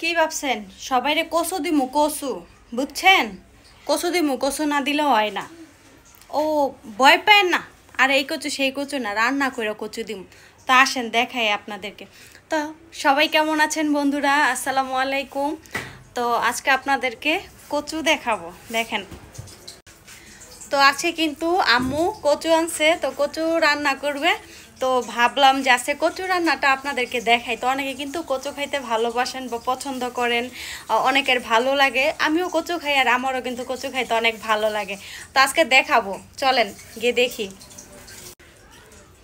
কি ভাবছেন সবাইরে কচু দিমু কচু বুঝছেন কচু দিমু কচু না দিলে হয় না ও ভয় পায় না আর এই কচু সেই কচু না রান্না করে কচু দিমু তো আসেন দেখাই আপনাদেরকে তো সবাই কেমন আছেন বন্ধুরা আসসালামু আলাইকুম তো আজকে আপনাদেরকে কচু দেখাবো দেখেন তো আছে কিন্তু আম্মু কচু আনছে তো কচু রান্না করবে তো ভাবলাম যে আজকে কচু রান্নাটা আপনাদেরকে দেখাই তো অনেকে কিন্তু কচু খাইতে ভালোবাসেন বা পছন্দ করেন অনেকের ভালো লাগে আমিও কচু খাই আর আমারও কিন্তু কচু খাইতে অনেক ভালো লাগে তো আজকে দেখাবো চলেন গিয়ে দেখি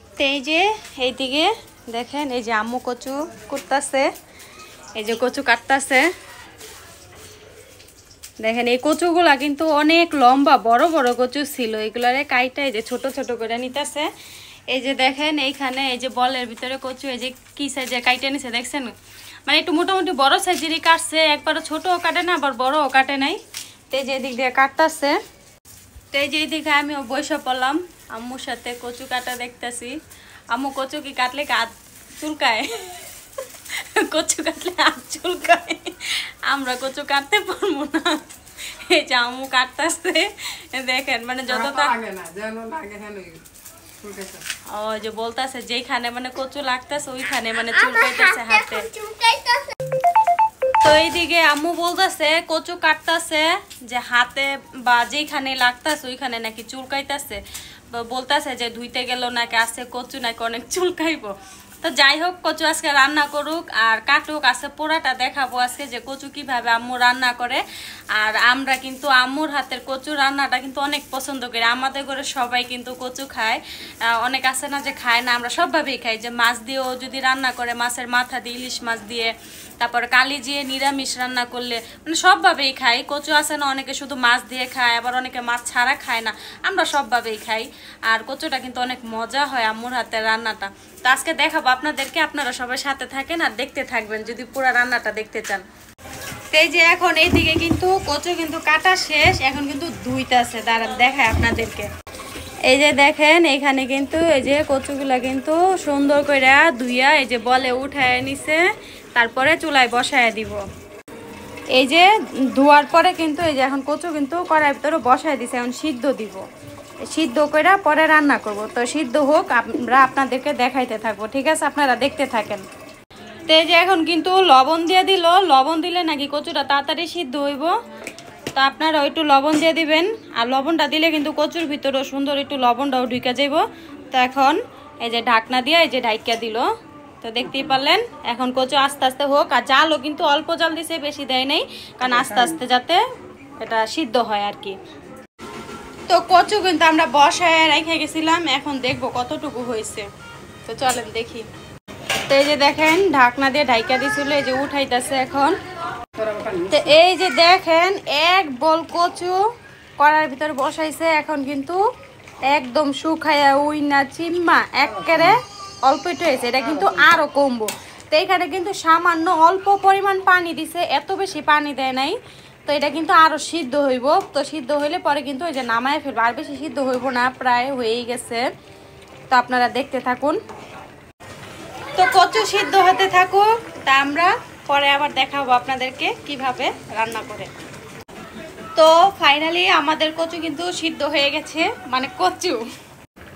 তো এই যে এইদিকে দেখেন এই যে আম্মু কচু কুটতাছে এই যে কচু কাটতাছে দেখেন এই কচুগুলা কিন্তু অনেক লম্বা বড় বড় কচু ছিল এগুলারে কাইটা এই যে ছোট ছোট করে নিতেছে এই যে দেখেন এইখানে এই যে বলের ভিতরে কচু এই যে কি সাইজের কাইটা নিছে দেখছেন মানে একটু মোটামুটি বড় সাইজেরই কাটছে একবারও ছোটও কাটে না আবার বড়ও কাটে নাই তো এই যে এদিক দিয়ে কাটতেছে তো এই যে এদিকে আমিও বসে পড়লাম আম্মুর সাথে কচু কাটা দেখতেছি আম্মু কচু কি কাটলে হাত চুলকায় কচু কাটলে হাত চুলকায় আমরা কচু কাটতে পারবো না এই যে আম্মু কাটতেছে দেখেন মানে যতটা ও যে বলতেছে যেখানে মানে কচু লাগতেছে ওইখানে মানে চুলকাইতেছে হাতে তো এইদিকে আম্মু বলতেছে কচু কাটতেছে যে হাতে বা যেখানে লাগতেছে ওইখানে নাকি চুলকাইতেছে বলতেছে যে ধুইতে গেল নাকি আছে কচু নাকি অনেক চুলকাইবো তো যাই হোক কচু আজকে রান্না করুক আর কাটুক আজকে পোড়াটা দেখাবো আজকে যে কচু কিভাবে আম্মু রান্না করে আর আমরা কিন্তু আম্মুর হাতের কচু রান্নাটা কিন্তু অনেক পছন্দ করি আমাদের ঘরে সবাই কিন্তু কচু খায় অনেক আছে না যে খায় না আমরা সবভাবেই খাই যে মাছ দিয়েও যদি রান্না করে মাছের মাথা দিয়ে ইলিশ মাছ দিয়ে তারপর কালি দিয়ে নিরামিষ রান্না করলে মানে সবভাবেই খাই কচু আছে না অনেকে শুধু মাছ দিয়ে খায় আবার অনেকে মাছ ছাড়া খায় না আমরা সবভাবেই খাই আর কচুটা কিন্তু অনেক মজা হয় আম্মুর হাতের রান্নাটা তো আজকে দেখাবো আপনাদেরকে আপনারা সবাই সাথে থাকেন আর দেখতে থাকবেন যদি পুরো রান্নাটা দেখতে চান এই যে এখন এইদিকে কিন্তু কচু কিন্তু কাটা শেষ এখন কিন্তু ধুইতেছে দাঁড়ান দেখায় আপনাদেরকে এই যে দেখেন এখানে কিন্তু এই যে কচুগুলা কিন্তু সুন্দর করে ধুইয়া এই যে বলে উঠায় নিছে তারপরে চুলায় বসায় দিব এই যে ধোয়ার পরে কিন্তু এই যে এখন কচু কিন্তু কড়াইয়ের ভিতরে বসায় দিছে এখন সিদ্ধ দিব সিদ্ধ করে পরে রান্না করব তো সিদ্ধ হোক আমরা আপনাদেরকে দেখাইতে থাকবো ঠিক আছে আপনারা দেখতে থাকেন তো এই যে এখন কিন্তু লবণ দিয়ে দিল লবণ দিলে নাকি কচুটা তাড়াতাড়ি সিদ্ধ হইব তো আপনারা একটু লবণ দিয়ে দিবেন আর লবণটা দিলে কিন্তু কচুর ভিতরেও সুন্দর একটু লবণটাও ঢুকে যাইব তো এখন এই যে ঢাকনা দিয়ে এই যে ঢাইকা দিল তো দেখতেই পারলেন এখন কচু আস্তে আস্তে হোক আর জালও কিন্তু অল্প জাল দিছে বেশি দেয় নাই কারণ আস্তে আস্তে যাতে এটা সিদ্ধ হয় আর কি তো কচু কিন্তু আমরা বসায় রেখে গেছিলাম এখন দেখবো কতটুকু হয়েছে তো চলেন দেখি তো এই যে দেখেন ঢাকনা দিয়ে ঢাইকা দিছিল এই যে উঠাইতেছে এখন তো এই যে দেখেন এক বল কচু কড়ার ভিতরে বসাইছে এখন কিন্তু একদম শুকায়া উইনা চিম্মা একেবারে অল্প একটু হয়েছে এটা কিন্তু আরো কমবো তো এখানে কিন্তু সামান্য অল্প পরিমাণ পানি দিছে এত বেশি পানি দেয় নাই তো এটা কিন্তু আরো সিদ্ধ হইব তো সিদ্ধ হইলে পরে কিন্তু ওই যে নামায় ফেলবো আর বেশি সিদ্ধ হইব না প্রায় হয়েই গেছে তো আপনারা দেখতে থাকুন তো কচু সিদ্ধ হতে থাকুক তা আমরা পরে আবার দেখাবো আপনাদেরকে কিভাবে রান্না করে তো ফাইনালি আমাদের কচু কিন্তু সিদ্ধ হয়ে গেছে মানে কচু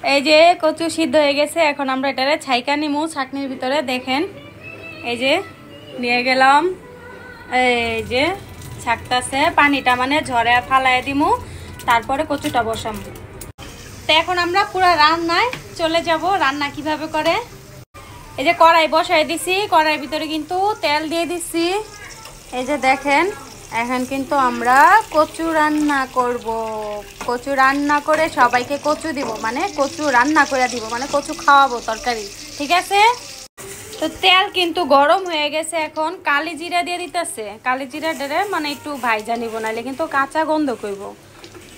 এই যে কচু সিদ্ধ হয়ে গেছে এখন আমরা এটারে ছাইকা নিমু ছাকনির ভিতরে দেখেন এই যে নিয়ে গেলাম এই যে ছাকতাছে পানিটা মানে ঝরে ফালায় দিমু তারপরে কচুটা বসাম তো এখন আমরা পুরো রান্নায় চলে যাব রান্না কিভাবে করে এই যে কড়াই বসাই দিছি কড়াইয়ের ভিতরে কিন্তু তেল দিয়ে দিছি এই যে দেখেন এখন কিন্তু আমরা কচু রান্না করব কচু রান্না করে সবাইকে কচু দিব মানে কচু রান্না করে দিব মানে কচু খাওয়াবো তরকারি ঠিক আছে তো তেল কিন্তু গরম হয়ে গেছে এখন কালি জিরা দিয়ে দিতেছে কালি জিরা ডেরে মানে একটু ভাইজা নিব নাহলে কিন্তু কাঁচা গন্ধ করব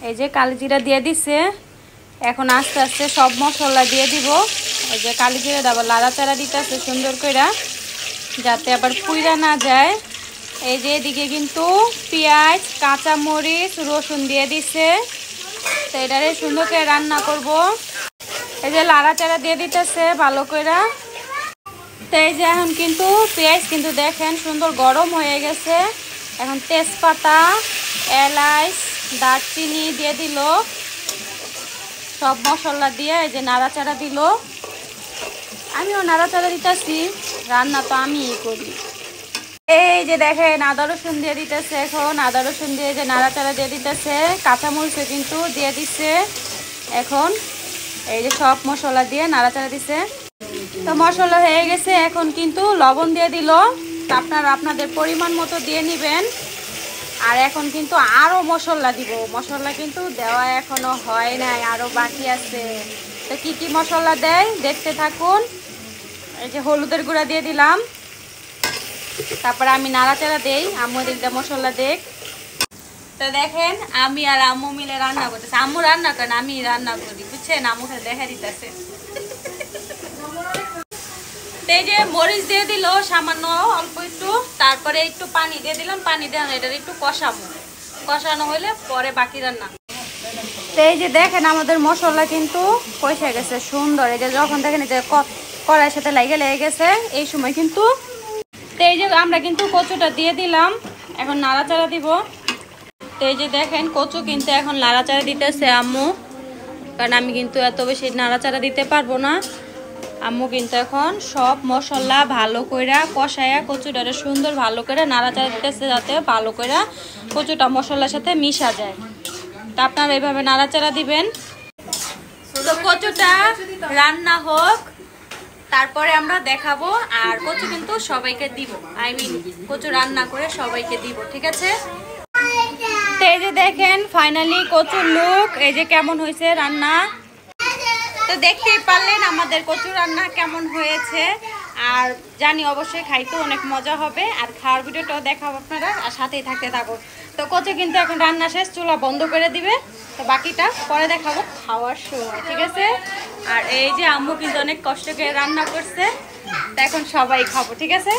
এই যে কালি জিরা দিয়ে দিছে এখন আস্তে আস্তে সব মশলা দিয়ে দিব এই যে কালি জিরা আবার লাড়াচাড়া দিতেছে সুন্দর করে যাতে আবার পুইরা না যায় এই যে এদিকে কিন্তু পেঁয়াজ কাঁচা মরিচ রসুন দিয়ে দিছে তো এটারে সুন্দর করে রান্না করব এই যে লাড়াচাড়া দিয়ে দিতেছে ভালো করে তো এই যে এখন কিন্তু পেঁয়াজ কিন্তু দেখেন সুন্দর গরম হয়ে গেছে। এখন তেজপাতা, এলাচ, দারচিনি দিয়ে দিল, সব মশলা দিয়ে এই যে নাড়াচাড়া দিল। আমিও নাড়াচাড়া দিতেছি, রান্না তো আমিই করি। এই যে দেখেন আদা রসুন দিয়ে দিতেছে, এখন আদা রসুন দিয়ে যে নাড়াচাড়া দিয়ে দিতেছে, কাঁচামরিচও কিন্তু দিয়ে দিচ্ছে। এখন এই যে সব মশলা দিয়ে নাড়াচাড়া দিছে। তো মশলা হয়ে গেছে, এখন কিন্তু লবণ দিয়ে দিল, আপনারা আপনাদের পরিমাণ মতো দিয়ে নেবেন। আর এখন কিন্তু আরও মশলা দিব, মশলা কিন্তু দেওয়া এখনো হয় নাই, আরও বাকি আছে। তো কি কি মশলা দেয় দেখতে থাকুন। এই যে হলুদের গুঁড়া দিয়ে দিলাম, তারপরে আমি নাড়াচাড়া দেই, আম্মু দিকটা মশলা দেখ। তো দেখেন আমি আর আম্মু মিলে রান্না করতেছি। আম্মু রান্না করেন, আমি রান্না করি, বুঝছেন? আম্মুকে দেখা দিতেছে। এই যে মরিচ দিয়ে দিল সামান্য অল্প একটু, তারপরে একটু পানি দিয়ে দিলাম, পানি দিয়ে এটার একটু কষানো হলে পরে বাকি রান্না। তো এই যে দেখেন আমাদের মশলা কিন্তু কষে গেছে সুন্দর। এই যে যখন দেখেন যে কড়াইয়ের সাথে লেগে গেছে, এই সময় কিন্তু তো এই যে আমরা কিন্তু কচুটা দিয়ে দিলাম, এখন নাড়াচাড়া দিব। তো এই যে দেখেন কচু কিন্তু এখন নাড়াচাড়া দিতেছে আম্মু, কারণ আমি কিন্তু এত বেশি নাড়াচাড়া দিতে পারবো না। আম্মু কিন্তু এখন সব মশলা ভালো করে কষায়া কচুটারে সুন্দর ভালো করে নাড়াচাড়া দিতেছে, যাতে ভালো করে কচুটা মশলার সাথে মিশা যায়। তা আপনারা এইভাবে নাড়াচাড়া দিবেন। তো কচুটা রান্না হোক, তারপরে আমরা দেখাবো। আর কচু কিন্তু সবাইকে দিব, কচু রান্না করে সবাইকে দিব, ঠিক আছে? তো এই যে দেখেন ফাইনালি কচুর লুক, এই যে কেমন হয়েছে রান্না। তো দেখতেই পারলেন আমাদের কচু রান্না কেমন হয়েছে। আর জানি অবশ্যই খাইতে অনেক মজা হবে। আর খাওয়ার ভিডিওটাও দেখাবো আপনারা, আর সাথেই থাকতে থাকুন। তো কচু কিন্তু এখন রান্না শেষ, চুলা বন্ধ করে দিবে। তো বাকিটা পরে দেখাবো খাওয়ার সময়, ঠিক আছে? আর এই যে আম্মু কিন্তু অনেক কষ্ট করে রান্না করছে, তো এখন সবাই খাবো, ঠিক আছে?